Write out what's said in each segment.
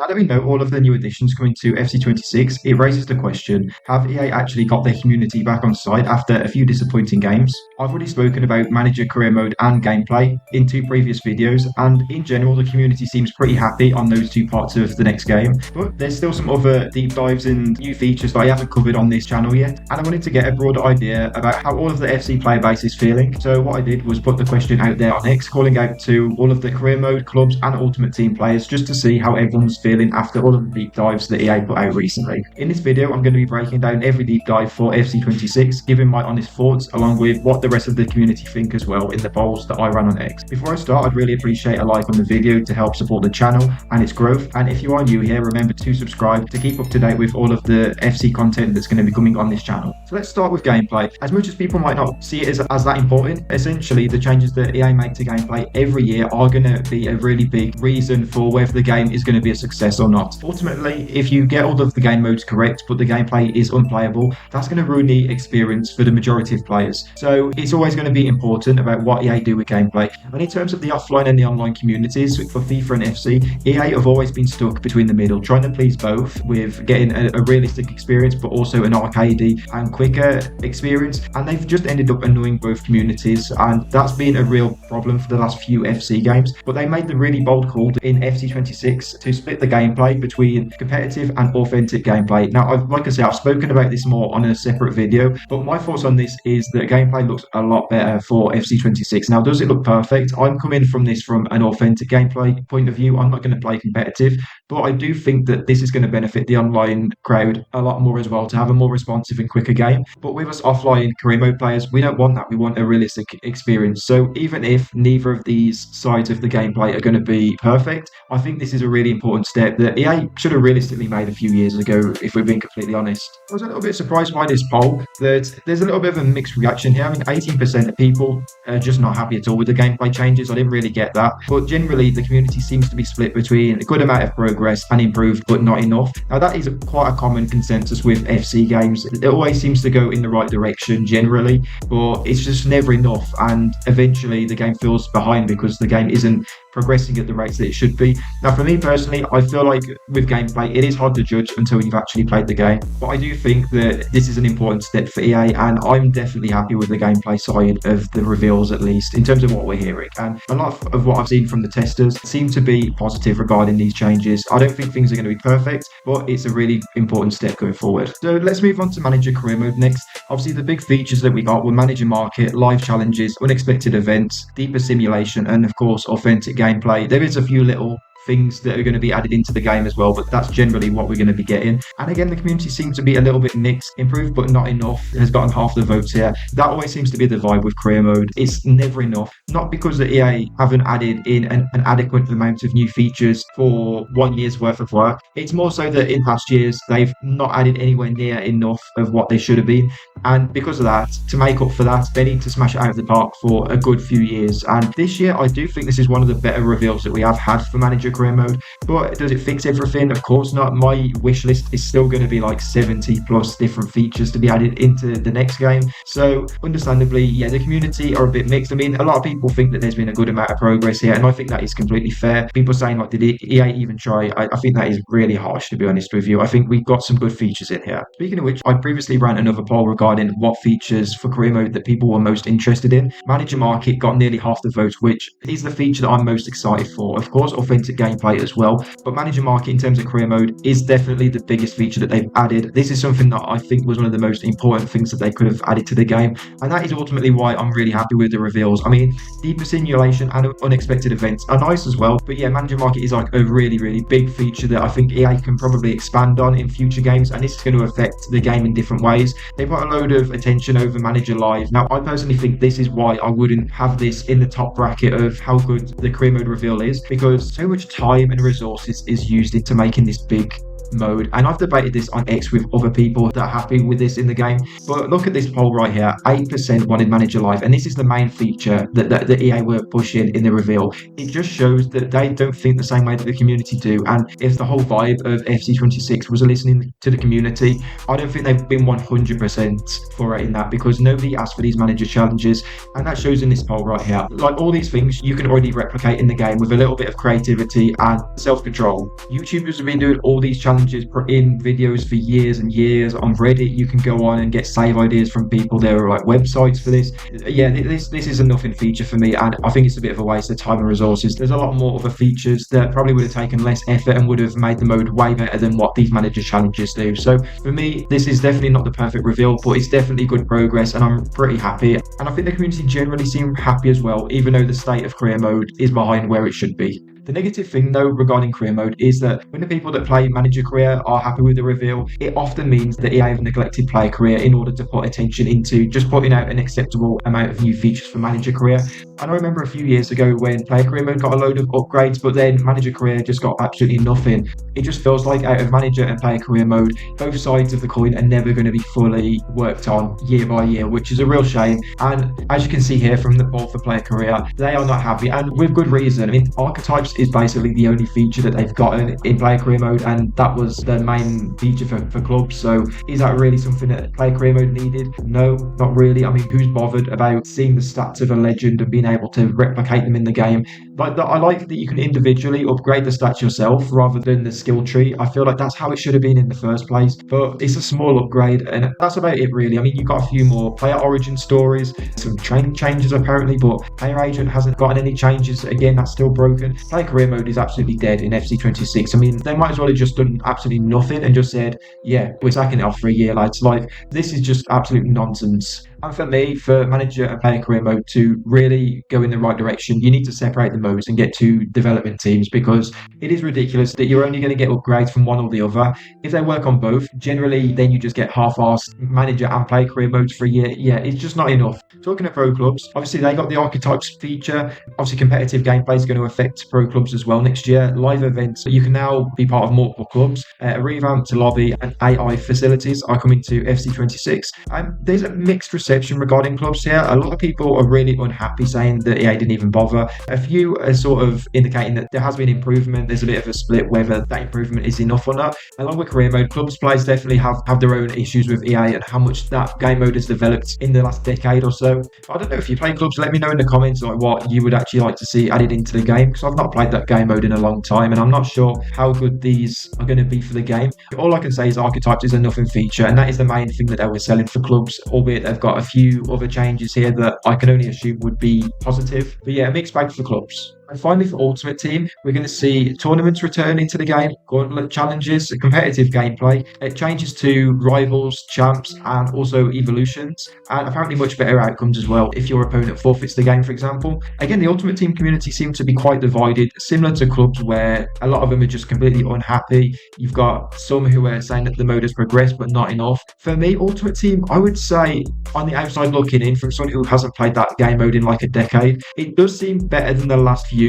Now that we know all of the new additions coming to FC26, it raises the question, have EA actually got their community back on side after a few disappointing games? I've already spoken about manager career mode and gameplay in two previous videos, and in general the community seems pretty happy on those two parts of the next game, but there's still some other deep dives and new features that I haven't covered on this channel yet, and I wanted to get a broader idea about how all of the FC player base is feeling. So what I did was put the question out there on X, calling out to all of the career mode, clubs and ultimate team players just to see how everyone's feeling after all of the deep dives that EA put out recently. In this video, I'm going to be breaking down every deep dive for FC26, giving my honest thoughts along with what the rest of the community think as well in the polls that I ran on X. Before I start, I'd really appreciate a like on the video to help support the channel and its growth. And if you are new here, remember to subscribe to keep up to date with all of the FC content that's going to be coming on this channel. So let's start with gameplay. As much as people might not see it as that important, essentially the changes that EA make to gameplay every year are going to be a really big reason for whether the game is going to be a success or not. Ultimately, if you get all of the game modes correct but the gameplay is unplayable, that's going to ruin the experience for the majority of players. So it's always going to be important about what EA do with gameplay. And in terms of the offline and the online communities for FIFA and FC, EA have always been stuck between the middle, trying to please both with getting a realistic experience but also an arcadey and quicker experience, and they've just ended up annoying both communities, and that's been a real problem for the last few FC games. But they made the really bold call in FC26 to split the gameplay between competitive and authentic gameplay. Now, like I say, I've spoken about this more on a separate video, but my thoughts on this is that gameplay looks a lot better for FC26. Now, does it look perfect? I'm coming from this from an authentic gameplay point of view. I'm not going to play competitive, but I do think that this is going to benefit the online crowd a lot more as well, to have a more responsive and quicker game. But with us offline career mode players, we don't want that. We want a realistic experience. So even if neither of these sides of the gameplay are going to be perfect, I think this is a really important step that EA should have realistically made a few years ago, if we're being completely honest. I was a little bit surprised by this poll that there's a little bit of a mixed reaction here. I mean, 18% of people are just not happy at all with the gameplay changes. I didn't really get that. But generally, the community seems to be split between a good amount of progress and improved, but not enough. Now, that is quite a common consensus with FC games. It always seems to go in the right direction generally, but it's just never enough. And eventually, the game feels behind because the game isn't progressing at the rates that it should be. Now, for me personally, I feel like with gameplay, it is hard to judge until you've actually played the game. But I do think that this is an important step for EA, and I'm definitely happy with the gameplay side of the reveals, at least in terms of what we're hearing. And a lot of what I've seen from the testers seem to be positive regarding these changes. I don't think things are going to be perfect, but it's a really important step going forward. So let's move on to manager career mode next. Obviously, the big features that we got were manager market, live challenges, unexpected events, deeper simulation, and of course, authentic gameplay. There is a few little things that are going to be added into the game as well, but that's generally what we're going to be getting. And again, the community seems to be a little bit mixed. Improved but not enough has gotten half the votes here. That always seems to be the vibe with career mode. It's never enough. Not because the EA haven't added in an adequate amount of new features for 1 year's worth of work. It's more so that in past years they've not added anywhere near enough of what they should have been, and because of that, to make up for that, they need to smash it out of the park for a good few years. And this year, I do think this is one of the better reveals that we have had for manager career mode. But does it fix everything? Of course not. My wish list is still going to be like 70 plus different features to be added into the next game. So understandably, yeah, the community are a bit mixed. I mean, a lot of people think that there's been a good amount of progress here, and I think that is completely fair. People saying like, did EA even try? I think that is really harsh, to be honest with you. I think we've got some good features in here. Speaking of which, I previously ran another poll regarding what features for career mode that people were most interested in. Manager market got nearly half the votes, which is the feature that I'm most excited for. Of course, authentic gameplay as well, but manager market in terms of career mode is definitely the biggest feature that they've added. This is something that I think was one of the most important things that they could have added to the game, and that is ultimately why I'm really happy with the reveals. I mean, deeper simulation and unexpected events are nice as well, but yeah, manager market is like a really big feature that I think EA can probably expand on in future games, and this is going to affect the game in different ways. They've got a load of attention over manager live. Now, I personally think this is why I wouldn't have this in the top bracket of how good the career mode reveal is, because so much time and resources is used into making this big mode, and I've debated this on X with other people that are happy with this in the game. But look at this poll right here. 8% wanted Manager Live, and this is the main feature that the EA were pushing in the reveal. It just shows that they don't think the same way that the community do, and if the whole vibe of FC26 was listening to the community, I don't think they've been 100% for it in that, because nobody asked for these manager challenges, and that shows in this poll right here. Like, all these things you can already replicate in the game with a little bit of creativity and self-control. YouTubers have been doing all these challenges in videos for years and years. On Reddit, you can go on and get save ideas from people. There are like websites for this. Yeah, this is a nothing feature for me, and I think it's a bit of a waste of time and resources. There's a lot more other features that probably would have taken less effort and would have made the mode way better than what these manager challenges do. So for me, this is definitely not the perfect reveal, but it's definitely good progress, and I'm pretty happy. And I think the community generally seem happy as well, even though the state of career mode is behind where it should be. The negative thing, though, regarding career mode is that when the people that play manager career are happy with the reveal, it often means that EA have neglected player career in order to put attention into just putting out an acceptable amount of new features for manager career. And I remember a few years ago when player career mode got a load of upgrades, but then manager career just got absolutely nothing. It just feels like out of manager and player career mode, both sides of the coin are never going to be fully worked on year by year, which is a real shame. And as you can see here from the poll for player career, they are not happy, and with good reason. I mean, archetypes is basically the only feature that they've gotten in player career mode, and that was the main feature for clubs. So is that really something that player career mode needed? No, not really. I mean, who's bothered about seeing the stats of a legend and being able to replicate them in the game? Like, I like that you can individually upgrade the stats yourself rather than the skill tree. I feel like that's how it should have been in the first place, but it's a small upgrade, and that's about it really. I mean, you've got a few more player origin stories, some training changes apparently, but player agent hasn't gotten any changes. Again, that's still broken. Player career mode is absolutely dead in FC26. I mean, they might as well have just done absolutely nothing and just said, yeah, we're sacking it off for a year, lads. Like, this is just absolute nonsense. And for me, for manager and player career mode to really go in the right direction, you need to separate the modes and get two development teams, because it is ridiculous that you're only going to get upgrades from one or the other. If they work on both, generally then you just get half-assed manager and player career modes for a year. Yeah, it's just not enough. Talking of pro clubs, obviously they got the archetypes feature. Obviously competitive gameplay is going to affect pro clubs as well next year. Live events, you can now be part of multiple clubs. A revamped lobby and AI facilities are coming to FC26. And there's a mixed reception regarding clubs here. A lot of people are really unhappy, saying that EA didn't even bother. A few are sort of indicating that there has been improvement. There's a bit of a split whether that improvement is enough or not. Along with career mode, clubs players definitely have their own issues with EA and how much that game mode has developed in the last decade or so. I don't know if you play clubs, let me know in the comments like what you would actually like to see added into the game, because I've not played that game mode in a long time and I'm not sure how good these are going to be for the game. All I can say is archetypes is a nothing feature, and that is the main thing that they were selling for clubs, albeit they've got a few other changes here that I can only assume would be positive. But yeah, a mixed bag for clubs. And finally, for Ultimate Team, we're going to see tournaments return into the game, gauntlet challenges, competitive gameplay. It changes to rivals, champs, and also evolutions, and apparently much better outcomes as well if your opponent forfeits the game, for example. Again, the Ultimate Team community seems to be quite divided, similar to clubs where a lot of them are just completely unhappy. You've got some who are saying that the mode has progressed, but not enough. For me, Ultimate Team, I would say, on the outside looking in, from someone who hasn't played that game mode in like a decade, it does seem better than the last few.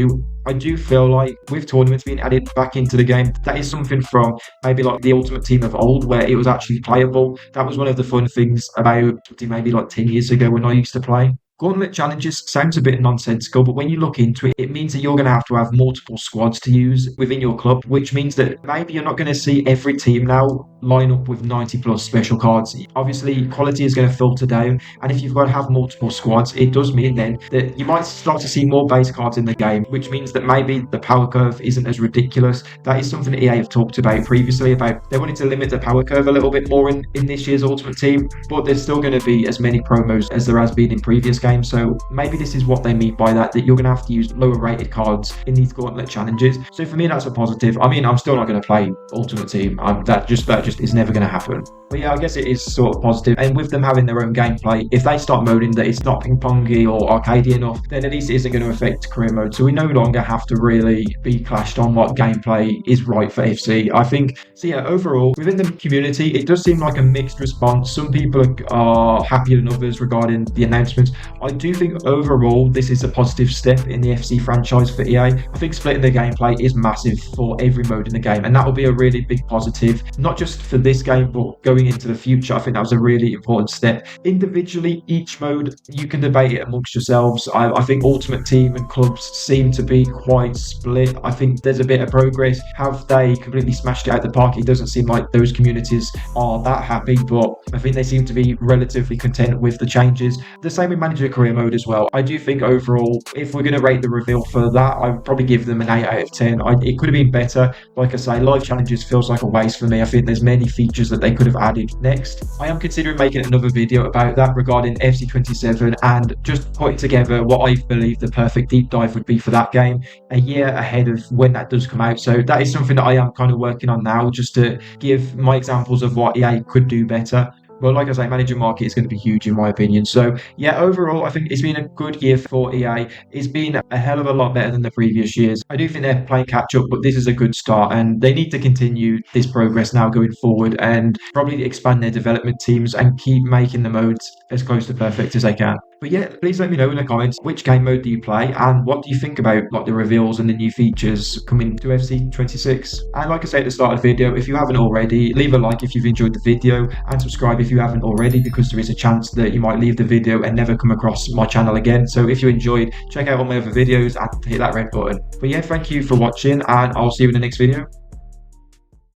I do feel like with tournaments being added back into the game, that is something from maybe like the Ultimate Team of old, where it was actually playable. That was one of the fun things about maybe like 10 years ago when I used to play. Gauntlet challenges sounds a bit nonsensical, but when you look into it, it means that you're going to have multiple squads to use within your club, which means that maybe you're not going to see every team now line up with 90 plus special cards. Obviously, quality is going to filter down, and if you've got to have multiple squads, it does mean then that you might start to see more base cards in the game, which means that maybe the power curve isn't as ridiculous. That is something that EA have talked about previously, about they wanted to limit the power curve a little bit more in this year's Ultimate Team, but there's still going to be as many promos as there has been in previous games. So maybe this is what they mean by that you're going to have to use lower rated cards in these gauntlet challenges. So for me, that's a positive. I mean, I'm still not going to play Ultimate Team. That just is never going to happen. But yeah, I guess it is sort of positive. And with them having their own gameplay, if they start moding that it's not ping-pongy or arcadey enough, then at least it isn't going to affect career mode. So we no longer have to really be clashed on what gameplay is right for FC. I think, so yeah, overall, within the community, it does seem like a mixed response. Some people are happier than others regarding the announcements. I do think overall this is a positive step in the FC franchise for EA. I think splitting the gameplay is massive for every mode in the game, and that will be a really big positive, not just for this game, but going into the future. I think that was a really important step. Individually, each mode, you can debate it amongst yourselves. I think Ultimate Team and clubs seem to be quite split. I think there's a bit of progress. Have they completely smashed it out the park? It doesn't seem like those communities are that happy, but I think they seem to be relatively content with the changes. The same with Manager Career Mode as well. I do think overall, if we're going to rate the reveal for that, I would probably give them an 8 out of 10. It could have been better. Like I say, live challenges feels like a waste for me. I think there's many features that they could have added next. I am considering making another video about that regarding FC27 and just putting together what I believe the perfect deep dive would be for that game a year ahead of when that does come out. So that is something that I am kind of working on now, just to give my examples of what EA could do better. But like I say, manager market is going to be huge in my opinion. So yeah, overall, I think it's been a good year for EA. It's been a hell of a lot better than the previous years. I do think they're playing catch up, but this is a good start and they need to continue this progress now going forward and probably expand their development teams and keep making the modes as close to perfect as they can. But yeah, please let me know in the comments which game mode do you play and what do you think about like the reveals and the new features coming to FC26. And like I said at the start of the video, if you haven't already, leave a like if you've enjoyed the video and subscribe if you haven't already, because there is a chance that you might leave the video and never come across my channel again. So if you enjoyed, check out all my other videos and hit that red button. But yeah, thank you for watching and I'll see you in the next video.